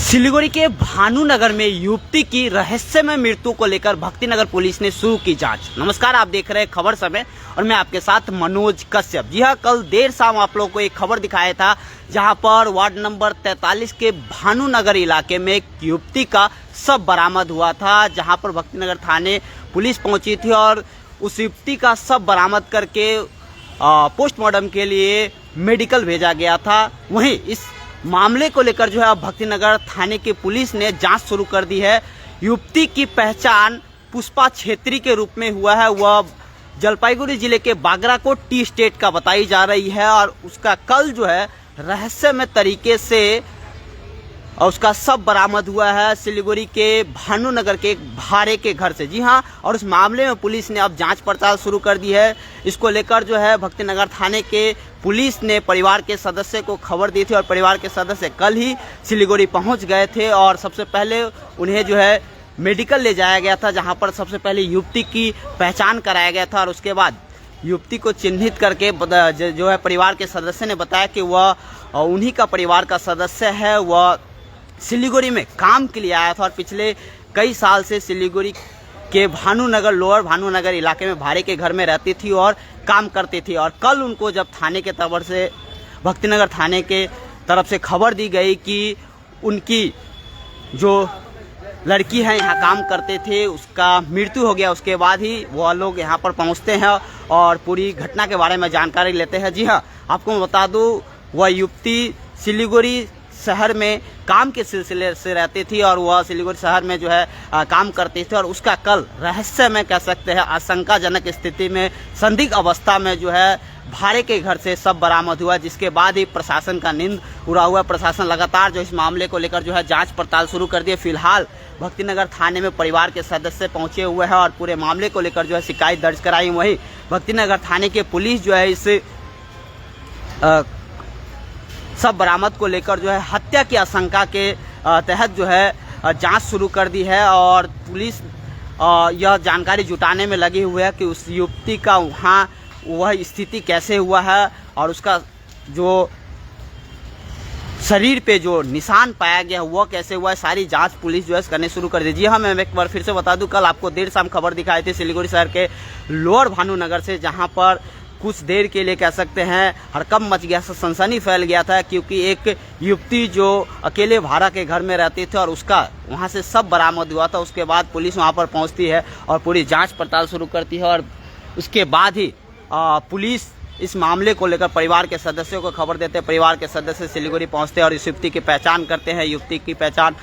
सिलीगुड़ी के भानुनगर में युवती की रहस्यमय मृत्यु को लेकर भक्तिनगर पुलिस ने शुरू की जांच। नमस्कार, आप देख रहे हैं खबर समय और मैं आपके साथ मनोज कश्यप। जी हां, कल देर शाम आप लोगों को एक खबर दिखाया था जहां पर वार्ड नंबर 43 के भानुनगर इलाके में एक युवती का शव बरामद हुआ था, जहां पर भक्तिनगर थाने पुलिस पहुंची थी और उस युवती का शव बरामद करके पोस्टमार्टम के लिए मेडिकल भेजा गया था। वहीं इस मामले को लेकर जो है अब भक्तिनगर थाने की पुलिस ने जांच शुरू कर दी है। युवती की पहचान पुष्पा छेत्री के रूप में हुआ है। वह जलपाईगुड़ी जिले के बागराकोट टी स्टेट का बताई जा रही है और उसका कल जो है रहस्यमय तरीके से उसका शव बरामद हुआ है सिलीगुड़ी के भानुनगर के एक भाड़े के घर से। जी हां, और उस मामले में पुलिस ने अब जांच पड़ताल शुरू कर दी है। इसको लेकर जो है भक्तिनगर थाने के पुलिस ने परिवार के सदस्य को खबर दी थी और परिवार के सदस्य कल ही सिलीगुड़ी पहुंच गए थे और सबसे पहले उन्हें जो है मेडिकल ले जाया गया था, जहां पर सबसे पहले युवती की पहचान कराया गया था और उसके बाद युवती को चिन्हित करके जो है परिवार के सदस्य ने बताया कि वह उन्हीं का परिवार का सदस्य है। वह सिलीगुड़ी में काम के लिए आया था और पिछले कई साल से सिलीगुड़ी के भानुनगर, लोअर भानुनगर इलाके में भाड़े के घर में रहती थी और काम करती थी। और कल उनको जब थाने के तरफ से, भक्तिनगर थाने के तरफ से खबर दी गई कि उनकी जो लड़की है यहाँ काम करते थे उसका मृत्यु हो गया, उसके बाद ही वह लोग यहाँ पर पहुँचते हैं और पूरी घटना के बारे में जानकारी लेते हैं। जी हाँ, आपको मैं बता दूँ, वह युवती सिलीगुड़ी शहर में काम के सिलसिले से रहती थी और वह सिलीगुड़ी शहर में जो है काम करती थी और उसका कल रहस्यमय कह सकते हैं आशंकाजनक स्थिति में, संदिग्ध अवस्था में जो है भाड़े के घर से शव बरामद हुआ, जिसके बाद ही प्रशासन का नींद उड़ा हुआ। प्रशासन लगातार जो इस मामले को लेकर जो है जांच पड़ताल शुरू कर दी है। फिलहाल भक्तिनगर थाने में परिवार के सदस्य पहुंचे हुए हैं और पूरे मामले को लेकर जो है शिकायत दर्ज कराई। वहीं भक्तिनगर थाने के पुलिस जो है इस सब बरामद को लेकर जो है हत्या की आशंका के तहत जो है जांच शुरू कर दी है और पुलिस यह जानकारी जुटाने में लगी हुई है कि उस युवती का वहाँ वह स्थिति कैसे हुआ है और उसका जो शरीर पे जो निशान पाया गया वह कैसे हुआ है। सारी जांच पुलिस जो है करने शुरू कर दी। जी हाँ, मैं एक बार फिर से बता दूं, कल आपको देर शाम खबर दिखाई थी सिलीगुड़ी शहर के लोअर भानुनगर से, जहाँ पर कुछ देर के लिए कह सकते हैं हड़कंप मच गया, सनसनी फैल गया था, क्योंकि एक युवती जो अकेले भाड़ा के घर में रहती थी और उसका वहां से शव बरामद हुआ था। उसके बाद पुलिस वहां पर पहुंचती है और पूरी जांच पड़ताल शुरू करती है और उसके बाद ही पुलिस इस मामले को लेकर परिवार के सदस्यों को खबर देते हैं। परिवार के सदस्य सिलीगुड़ी पहुंचते हैं और इस युवती की पहचान करते हैं। युवती की पहचान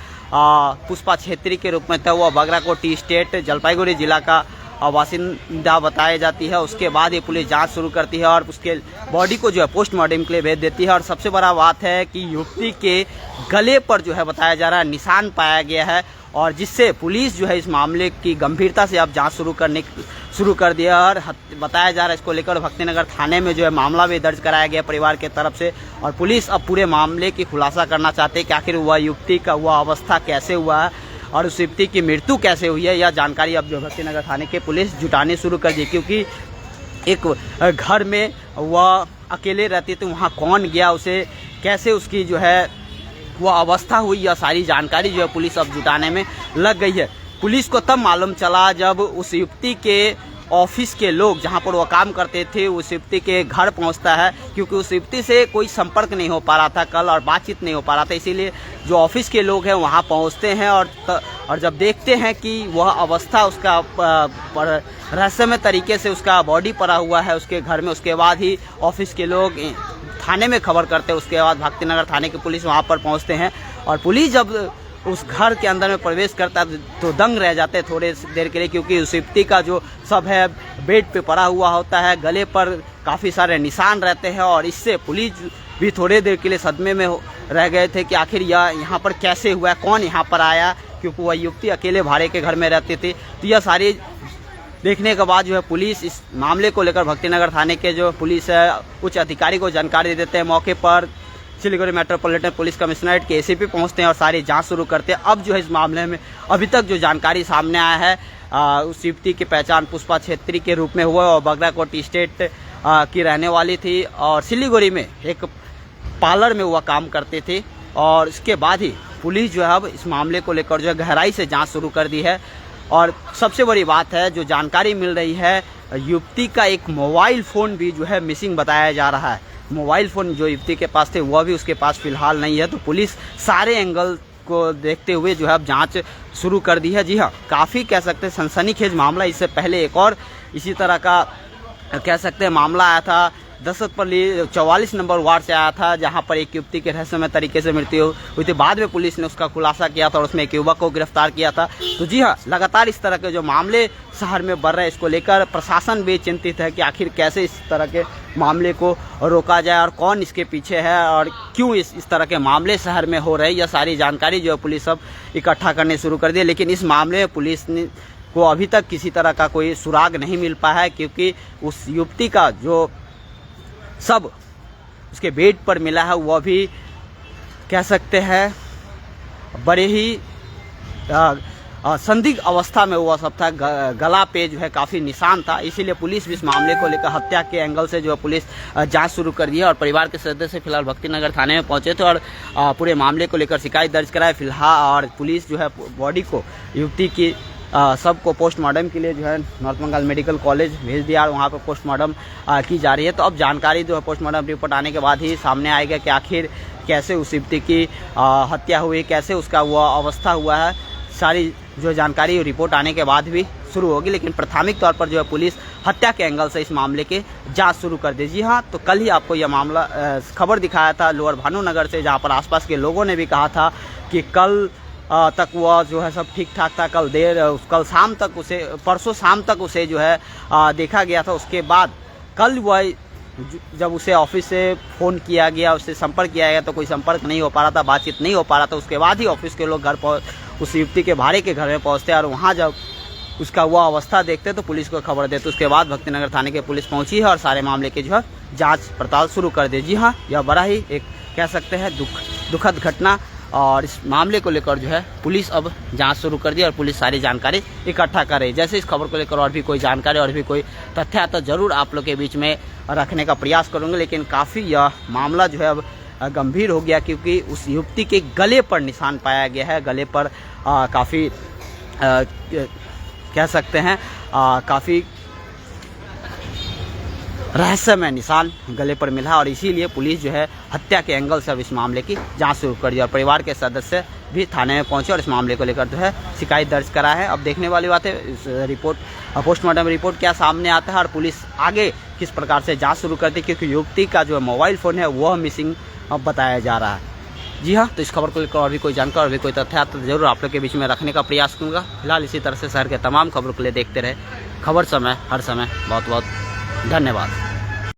पुष्पा छेत्री के रूप में था। वह बागराकोट टी स्टेट जलपाईगुड़ी जिला का वासिंदा बताई जाती है। उसके बाद ये पुलिस जांच शुरू करती है और उसके बॉडी को जो है पोस्टमार्टम के लिए भेज देती है। और सबसे बड़ा बात है कि युवती के गले पर जो है बताया जा रहा है निशान पाया गया है और जिससे पुलिस जो है इस मामले की गंभीरता से अब जांच शुरू कर दिया और बताया जा रहा है इसको लेकर भक्तिनगर थाने में जो है मामला भी दर्ज कराया गया परिवार के तरफ से और पुलिस अब पूरे मामले की खुलासा करना चाहते हैं कि आखिर वह युवती का वह अवस्था कैसे हुआ है और उस युवती की मृत्यु कैसे हुई है। यह जानकारी अब जो भक्तिनगर थाने के पुलिस जुटाने शुरू कर दी, क्योंकि एक घर में वह अकेले रहती थी, वहाँ कौन गया, उसे कैसे उसकी जो है वह अवस्था हुई, यह सारी जानकारी जो है पुलिस अब जुटाने में लग गई है। पुलिस को तब मालूम चला जब उस युवती के ऑफिस के लोग, जहां पर वो काम करते थे, उस युवती के घर पहुंचता है, क्योंकि उस युवती से कोई संपर्क नहीं हो पा रहा था कल और बातचीत नहीं हो पा रहा था। इसीलिए जो ऑफिस के लोग हैं वहां पहुंचते हैं और जब देखते हैं कि वह अवस्था उसका रहस्यमय तरीके से उसका बॉडी पड़ा हुआ है उसके घर में, उसके बाद ही ऑफिस के लोग थाने में खबर करते हैं। उसके बाद भक्तिनगर थाने की पुलिस वहाँ पर पहुँचते हैं और पुलिस जब उस घर के अंदर में प्रवेश करता है तो दंग रह जाते हैं थोड़े देर के लिए, क्योंकि उस युवती का जो शव है बेड पे पड़ा हुआ होता है, गले पर काफ़ी सारे निशान रहते हैं और इससे पुलिस भी थोड़े देर के लिए सदमे में रह गए थे कि आखिर यह यहाँ पर कैसे हुआ है, कौन यहाँ पर आया, क्योंकि वह युवती अकेले भाड़े के घर में रहती थी। तो यह सारी देखने के बाद जो है पुलिस इस मामले को लेकर भक्तिनगर थाने के जो पुलिस है उच्च अधिकारी को जानकारी देते हैं। मौके पर सिलीगुड़ी मेट्रोपॉलिटन पुलिस कमिश्नरेट के एसीपी पहुंचते हैं और सारी जांच शुरू करते हैं। अब जो है इस मामले में अभी तक जो जानकारी सामने आया है उस युवती की पहचान पुष्पा छेत्री के रूप में हुआ और बागराकोट स्टेट की रहने वाली थी और सिलीगुड़ी में एक पार्लर में वह काम करती थी। और इसके बाद ही पुलिस जो है अब इस मामले को लेकर जो है गहराई से जांच शुरू कर दी है। और सबसे बड़ी बात है, जो जानकारी मिल रही है, युवती का एक मोबाइल फ़ोन भी जो है मिसिंग बताया जा रहा है। मोबाइल फ़ोन जो युवती के पास थे वह भी उसके पास फ़िलहाल नहीं है। तो पुलिस सारे एंगल को देखते हुए जो है अब जांच शुरू कर दी है। जी हाँ, काफ़ी कह सकते हैं सनसनीखेज मामला। इससे पहले एक और इसी तरह का कह सकते हैं मामला आया था, दशरथपल्ली 44 नंबर वार्ड से आया था, जहां पर एक युवती के रहस्यमय तरीके से मृत्यु हुई थी। बाद में पुलिस ने उसका खुलासा किया था और उसमें एक युवक को गिरफ्तार किया था। तो जी हाँ, लगातार इस तरह के जो मामले शहर में बढ़ रहे हैं, इसको लेकर प्रशासन भी चिंतित है कि आखिर कैसे इस तरह के मामले को रोका जाए और कौन इसके पीछे है और क्यों इस तरह के मामले शहर में हो रहे हैं। यह सारी जानकारी जो है पुलिस अब इकट्ठा करने शुरू कर दी है। लेकिन इस मामले में पुलिस ने को अभी तक किसी तरह का कोई सुराग नहीं मिल पाया है, क्योंकि उस युवती का जो सब उसके बेड पर मिला है वह भी कह सकते हैं बड़े ही संदिग्ध अवस्था में हुआ सब था। गला पे जो है काफ़ी निशान था। इसीलिए पुलिस भी इस मामले को लेकर हत्या के एंगल से जो है पुलिस जांच शुरू कर दी है। और परिवार के सदस्य फिलहाल भक्तिनगर थाने में पहुंचे थे और पूरे मामले को लेकर शिकायत दर्ज कराए फिलहाल। और पुलिस जो है बॉडी को, युवती की सबको पोस्टमार्टम के लिए जो है नॉर्थ बंगाल मेडिकल कॉलेज भेज दिया और वहाँ पर पोस्टमार्टम की जा रही है। तो अब जानकारी जो है पोस्टमार्टम रिपोर्ट आने के बाद ही सामने आएगा कि आखिर कैसे उस युवती की हत्या हुई, कैसे उसका वह अवस्था हुआ है। सारी जो जानकारी रिपोर्ट आने के बाद भी शुरू होगी। लेकिन प्राथमिक तौर पर जो है पुलिस हत्या के एंगल से इस मामले की जांच शुरू कर दी। जी हाँ, तो कल ही आपको यह मामला खबर दिखाया था लोअर भानुनगर से, जहाँ पर आसपास के लोगों ने भी कहा था कि कल तक वह जो है सब ठीक ठाक था। कल शाम तक उसे, परसों शाम तक उसे जो है देखा गया था। उसके बाद कल वह जब उसे ऑफिस से फ़ोन किया गया, उससे संपर्क किया गया, तो कोई संपर्क नहीं हो पा रहा था, बातचीत नहीं हो पा रहा था। उसके बाद ही ऑफिस के लोग उस युवती के भाड़े के घर में पहुंचते और वहां जब उसका वह अवस्था देखते तो पुलिस को खबर देते। उसके बाद भक्तिनगर थाने की पुलिस पहुंची है और सारे मामले की जो है जाँच पड़ताल शुरू कर दी। जी हाँ, यह बड़ा ही एक कह सकते हैं दुखद घटना। और इस मामले को लेकर जो है पुलिस अब जांच शुरू कर दी और पुलिस सारी जानकारी इकट्ठा कर रही है। जैसे इस खबर को लेकर और भी कोई जानकारी और भी कोई तथ्य आता तो जरूर आप लोग के बीच में रखने का प्रयास करूंगा। लेकिन काफ़ी यह मामला जो है अब गंभीर हो गया, क्योंकि उस युवती के गले पर निशान पाया गया है। गले पर काफ़ी कह सकते हैं काफ़ी रहस्यमय निशान गले पर मिला और इसीलिए पुलिस जो है हत्या के एंगल से अब इस मामले की जांच शुरू कर दी और परिवार के सदस्य भी थाने में पहुंचे और इस मामले को लेकर जो है शिकायत दर्ज करा है। अब देखने वाली बात है इस रिपोर्ट, पोस्टमार्टम रिपोर्ट क्या सामने आता है और पुलिस आगे किस प्रकार से जांच शुरू करती है, क्योंकि युवती का जो मोबाइल फ़ोन है वह मिसिंग बताया जा रहा है। जी हाँ, तो इस खबर को लेकर और भी कोई जानकारी और भी कोई तथ्य आता तो जरूर आप लोग के बीच में रखने का प्रयास करूँगा। फिलहाल इसी तरह से शहर के तमाम खबरों के लिए देखते रहे खबर समय, हर समय। बहुत बहुत धन्यवाद।